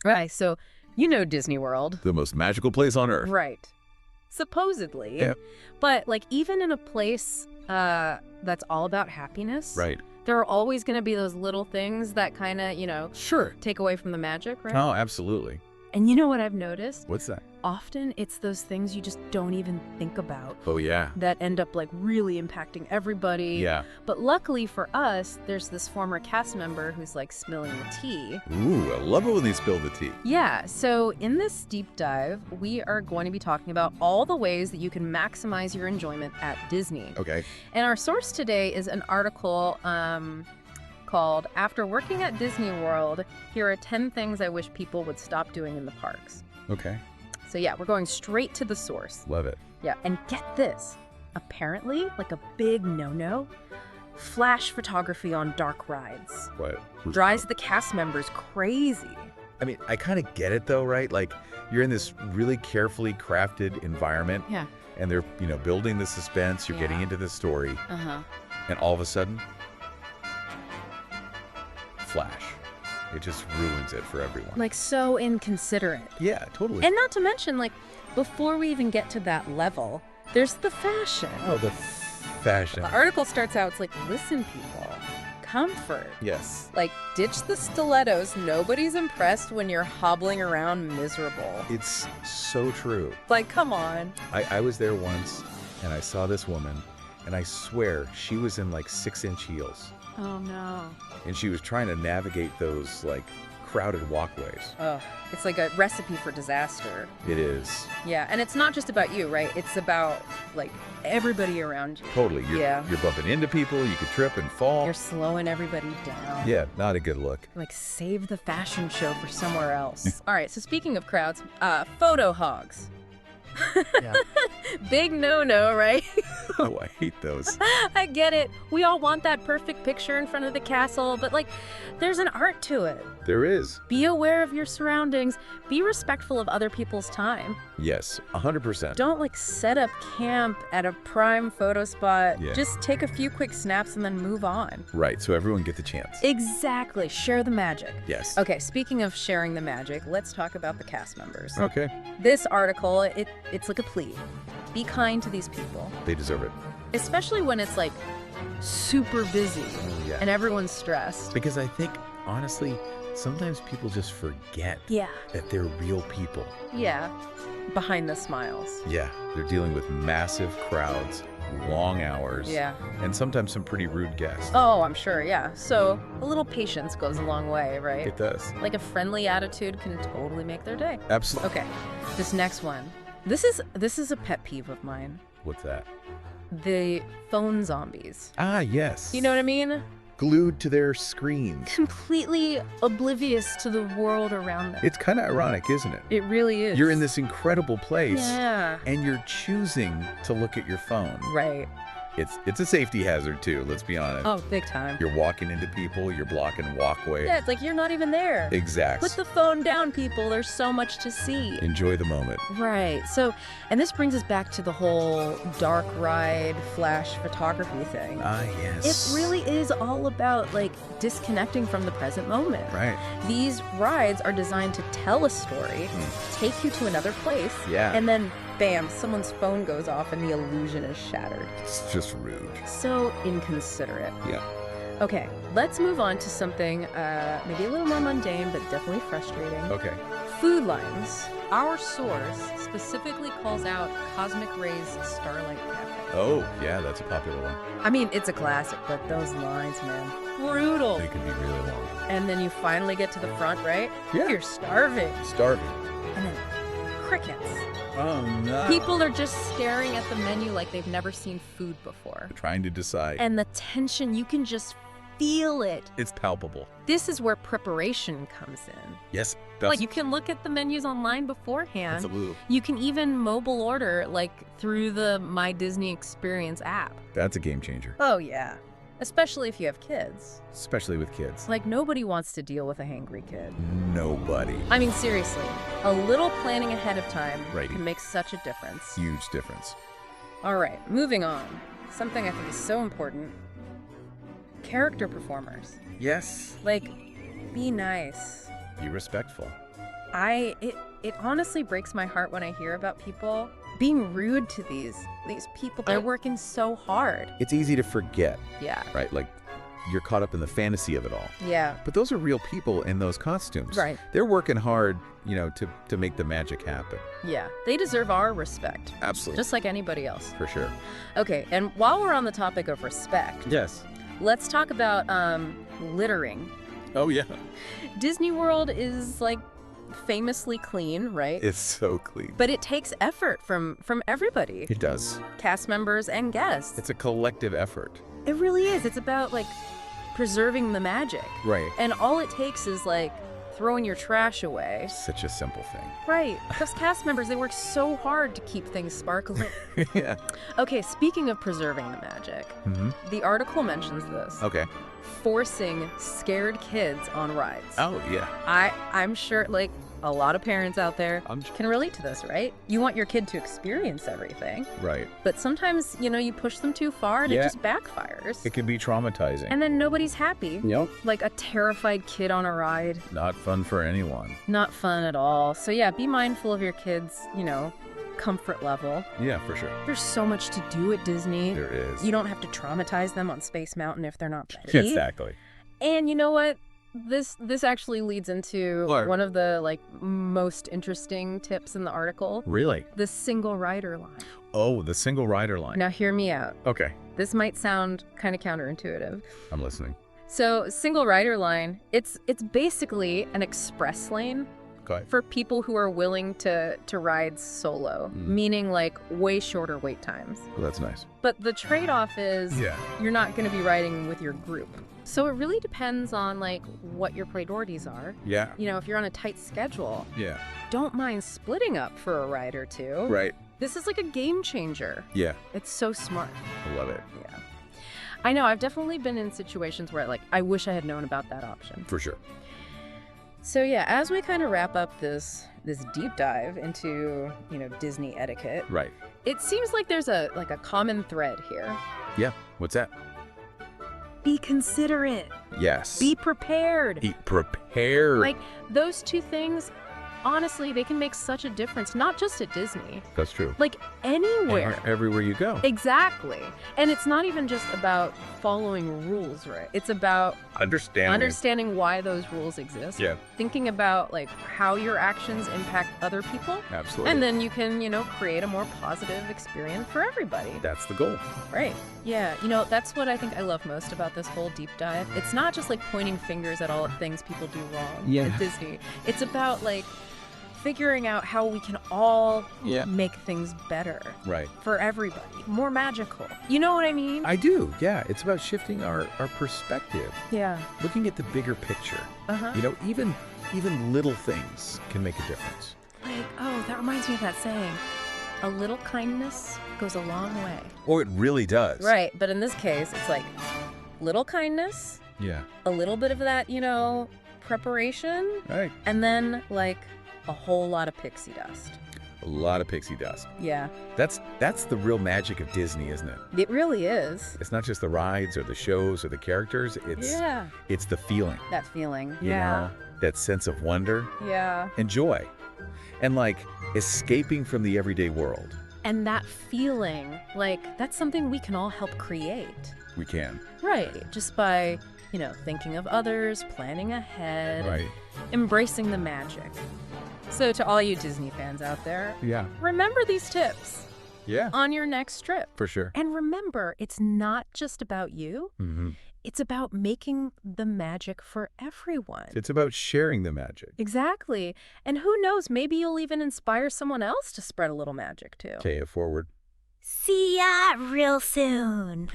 Right, so you know Disney World. The most magical place on earth. Right. Supposedly. Yeah. But, like, even in a place that's all about happiness, Right. there are always going to be those little things that kind of, Sure. take away from the magic, right? Oh, absolutely. And you know what I've noticed? What's that? Often it's those things you just don't even think about Oh, yeah. that end up, like, really impacting everybody. Yeah. But luckily for us, there's this former cast member who's, like, spilling the tea. Ooh, I love it when they spill the tea. Yeah, so in this deep dive, we are going to be talking about all the ways that you can maximize your enjoyment at Disney. Okay. And our source today is an article called After Working at Disney World, Here are 10 Things I Wish People Would Stop Doing in the Parks. Okay. So yeah, we're going straight to the source. Love it. Yeah, and get this. Apparently, like a big no-no, flash photography on dark rides. What? Drives the cast members crazy. I mean, I kind of get it though, right? Like, you're in this really carefully crafted environment. Yeah. And they're, building the suspense. You're getting into the story. Uh-huh. And all of a sudden, flash. It just ruins it for everyone. Like, so inconsiderate. Yeah, totally. And not to mention, like, before we even get to that level, there's the fashion. Oh, the fashion. The article starts out, it's like, listen, people, comfort. Yes. Like, ditch the stilettos. Nobody's impressed when you're hobbling around miserable. It's so true. Like, come on. I was there once, and I saw this woman, and I swear she was in like 6-inch heels. Oh, no. And she was trying to navigate those like crowded walkways. Ugh, it's like a recipe for disaster. It is. Yeah, and it's not just about you, right? It's about, like, everybody around you. Totally. You're bumping into people. You could trip and fall. You're slowing everybody down. Yeah, not a good look. Like, save the fashion show for somewhere else. All right, so speaking of crowds, photo hogs. Yeah. Big no-no, right? Oh, I hate those. I get it. We all want that perfect picture in front of the castle, but, like, there's an art to it. There is. Be aware of your surroundings. Be respectful of other people's time. Yes, 100%. Don't, like, set up camp at a prime photo spot. Yeah. Just take a few quick snaps and then move on. Right, so everyone gets a chance. Exactly. Share the magic. Yes. Okay, speaking of sharing the magic, let's talk about the cast members. Okay. This article, it's like a plea. Be kind to these people. They deserve it. Especially when it's, like, super busy Yeah. and everyone's stressed. Because I think, honestly, sometimes people just forget Yeah. that they're real people. Yeah. Behind the smiles. Yeah, they're dealing with massive crowds, long hours, Yeah. and sometimes some pretty rude guests. Oh, I'm sure, yeah. So a little patience goes a long way, right? It does. Like a friendly attitude can totally make their day. Absolutely. Okay, this next one. This is a pet peeve of mine. What's that? The phone zombies. Ah, yes. You know what I mean? Glued to their screens. Completely oblivious to the world around them. It's kind of ironic, isn't it? It really is. You're in this incredible place, Yeah. and you're choosing to look at your phone. Right. It's a safety hazard, too, let's be honest. Oh, big time. You're walking into people, you're blocking walkways. Yeah, it's like you're not even there. Exactly. Put the phone down, people. There's so much to see. Enjoy the moment. Right. So, and this brings us back to the whole dark ride flash photography thing. Ah, yes. It really is all about, like, disconnecting from the present moment. Right. These rides are designed to tell a story, take you to another place, Yeah. and then, bam, someone's phone goes off and the illusion is shattered. It's just rude. So inconsiderate. Yeah. Okay, let's move on to something maybe a little more mundane, but definitely frustrating. Okay. Food lines. Our source specifically calls out Cosmic Ray's Starlight Cafe. Oh, yeah, that's a popular one. I mean, it's a classic, but those lines, man, brutal. They can be really long. And then you finally get to the front, right? Yeah. You're starving. Starving. And then crickets. Oh, no. People are just staring at the menu like they've never seen food before. Trying to decide. And the tension, you can just feel it. It's palpable. This is where preparation comes in. Yes. Like, you can look at the menus online beforehand. Absolutely. You can even mobile order, like, through the My Disney Experience app. That's a game changer. Oh, yeah. Especially if you have kids. Especially with kids. Like, nobody wants to deal with a hangry kid. Nobody. I mean, seriously, a little planning ahead of time Right. can make such a difference. Huge difference. All right, moving on. Something I think is so important. Character performers. Yes. Like, be nice. Be respectful. It honestly breaks my heart when I hear about people being rude to these people. They're working so hard. It's easy to forget, Yeah. right? Like, you're caught up in the fantasy of it all. Yeah. But those are real people in those costumes. Right. They're working hard, to make the magic happen. Yeah. They deserve our respect. Absolutely. Just like anybody else. For sure. Okay, and while we're on the topic of respect, Yes. let's talk about littering. Oh, yeah. Disney World is like famously clean, right? It's so clean. But it takes effort from everybody. It does. Cast members and guests. It's a collective effort. It really is. It's about like preserving the magic. Right. And all it takes is like throwing your trash away. Such a simple thing. Right. Those cast members, they work so hard to keep things sparkling. Yeah. Okay, speaking of preserving the magic, the article mentions this. Okay. Forcing scared kids on rides. Oh, yeah. I'm sure, like, a lot of parents out there I'm- can relate to this, right? You want your kid to experience everything, Right. but sometimes, you push them too far and it Yeah. just backfires. It can be traumatizing. And then nobody's happy. Yep. Like a terrified kid on a ride. Not fun for anyone. Not fun at all. So yeah, be mindful of your kids', comfort level. Yeah, for sure. There's so much to do at Disney. There is. You don't have to traumatize them on Space Mountain if they're not ready. Exactly. And you know what? This actually leads into What? one of the most interesting tips in the article. Really? The single rider line. Oh, the single rider line. Now hear me out. Okay. This might sound kind of counterintuitive. I'm listening. So single rider line, it's basically an express lane Okay. for people who are willing to ride solo, meaning like way shorter wait times. Well, that's nice. But the trade-off is Yeah. you're not going to be riding with your group. So it really depends on what your priorities are. Yeah. If you're on a tight schedule, Yeah. don't mind splitting up for a ride or two. Right. This is like a game changer. Yeah. It's so smart. I love it. Yeah. I know, I've definitely been in situations where I wish I had known about that option. For sure. So yeah, as we kind of wrap up this deep dive into, Disney etiquette, Right. it seems like there's a common thread here. Yeah. What's that? Be considerate. Yes. Be prepared. Be prepared. Like those two things, honestly, they can make such a difference, not just at Disney, That's true. like anywhere. Everywhere you go. Exactly. And it's not even just about following rules, right? It's about understanding why those rules exist. Yeah. Thinking about how your actions impact other people. Absolutely. And then you can, create a more positive experience for everybody. That's the goal. Right. Yeah. That's what I think I love most about this whole deep dive. It's not just pointing fingers at all things people do wrong at Disney. It's about figuring out how we can all make things better Right. for everybody, more magical. You know what I mean? I do. Yeah. It's about shifting our perspective, Yeah. looking at the bigger picture. Uh-huh. Even little things can make a difference. That reminds me of that saying, a little kindness goes a long way. Or it really does. Right, but in this case, it's little kindness, Yeah. a little bit of that, preparation, Right. and then a whole lot of pixie dust. A lot of pixie dust. Yeah, That's the real magic of Disney, isn't it? it really is. It's not just the rides or the shows or the characters. It's the feeling. That feeling. You know, that sense of wonder Yeah. and joy. And escaping from the everyday world. And that feeling, that's something we can all help create. We can. Right. Just by, thinking of others, planning ahead, Right. embracing the magic. So to all you Disney fans out there, Yeah. remember these tips Yeah. on your next trip. For sure. And remember, it's not just about you. Mm-hmm. It's about making the magic for everyone. It's about sharing the magic. Exactly. And who knows, maybe you'll even inspire someone else to spread a little magic too. Okay, forward. See ya real soon.